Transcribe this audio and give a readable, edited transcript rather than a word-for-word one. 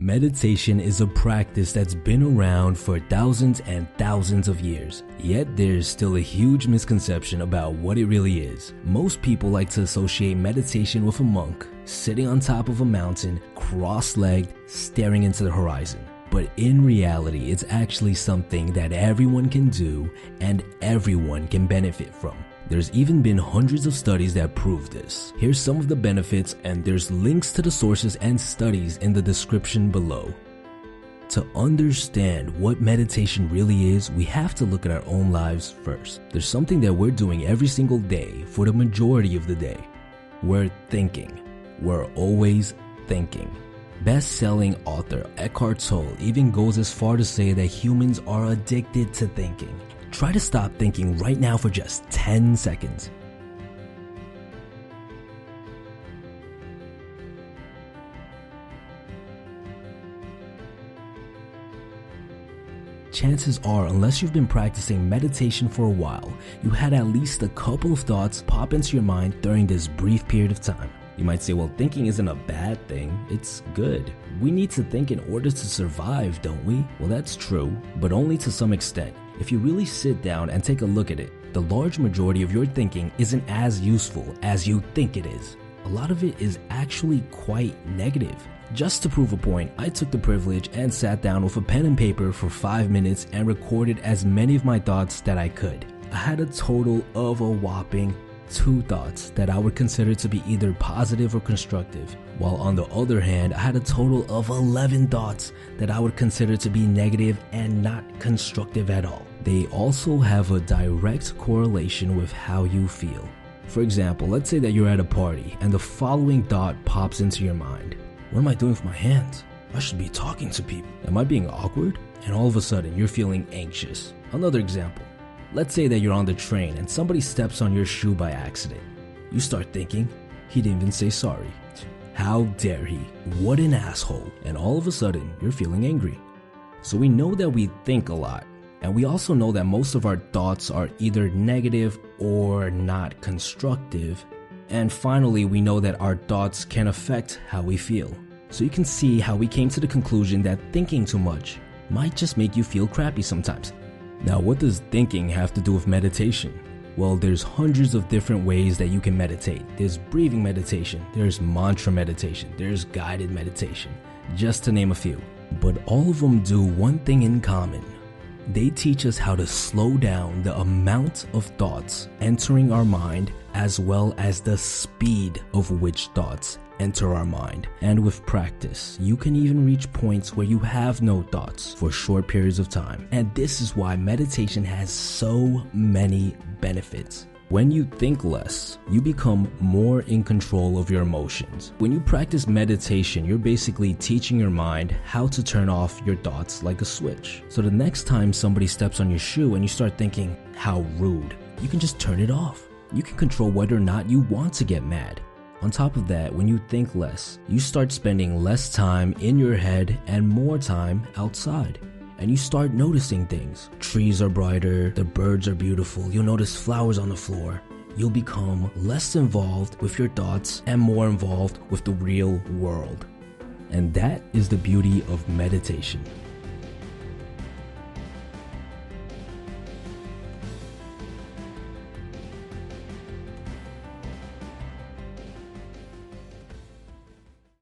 Meditation is a practice that's been around for thousands and thousands of years, yet there's still a huge misconception about what it really is. Most people like to associate meditation with a monk sitting on top of a mountain, cross-legged, staring into the horizon. But in reality, it's actually something that everyone can do and everyone can benefit from. There's even been hundreds of studies that prove this. Here's some of the benefits, and there's links to the sources and studies in the description below. To understand what meditation really is, we have to look at our own lives first. There's something that we're doing every single day for the majority of the day. We're thinking. We're always thinking. Best-selling author Eckhart Tolle even goes as far to say that humans are addicted to thinking. Try to stop thinking right now for just 10 seconds. Chances are, unless you've been practicing meditation for a while, you had at least a couple of thoughts pop into your mind during this brief period of time. You might say, well, thinking isn't a bad thing, it's good. We need to think in order to survive, don't we? Well, that's true, but only to some extent. If you really sit down and take a look at it, the large majority of your thinking isn't as useful as you think it is. A lot of it is actually quite negative. Just to prove a point, I took the privilege and sat down with a pen and paper for 5 minutes and recorded as many of my thoughts that I could. I had a total of a whopping 2 thoughts that I would consider to be either positive or constructive, while on the other hand, I had a total of 11 thoughts that I would consider to be negative and not constructive at all. They also have a direct correlation with how you feel. For example, let's say that you're at a party and the following thought pops into your mind. What am I doing with my hands? I should be talking to people. Am I being awkward? And all of a sudden, you're feeling anxious. Another example. Let's say that you're on the train and somebody steps on your shoe by accident. You start thinking, he didn't even say sorry. How dare he? What an asshole. And all of a sudden, you're feeling angry. So we know that we think a lot. And we also know that most of our thoughts are either negative or not constructive. And finally, we know that our thoughts can affect how we feel. So you can see how we came to the conclusion that thinking too much might just make you feel crappy sometimes. Now, what does thinking have to do with meditation? Well, there's hundreds of different ways that you can meditate. There's breathing meditation, there's mantra meditation, there's guided meditation, just to name a few. But all of them do one thing in common. They teach us how to slow down the amount of thoughts entering our mind, as well as the speed of which thoughts enter our mind. And with practice, you can even reach points where you have no thoughts for short periods of time. And this is why meditation has so many benefits. When you think less, you become more in control of your emotions. When you practice meditation, you're basically teaching your mind how to turn off your thoughts like a switch. So the next time somebody steps on your shoe and you start thinking, how rude, you can just turn it off. You can control whether or not you want to get mad. On top of that, when you think less, you start spending less time in your head and more time outside. And you start noticing things. Trees are brighter, the birds are beautiful, you'll notice flowers on the floor. You'll become less involved with your thoughts and more involved with the real world. And that is the beauty of meditation.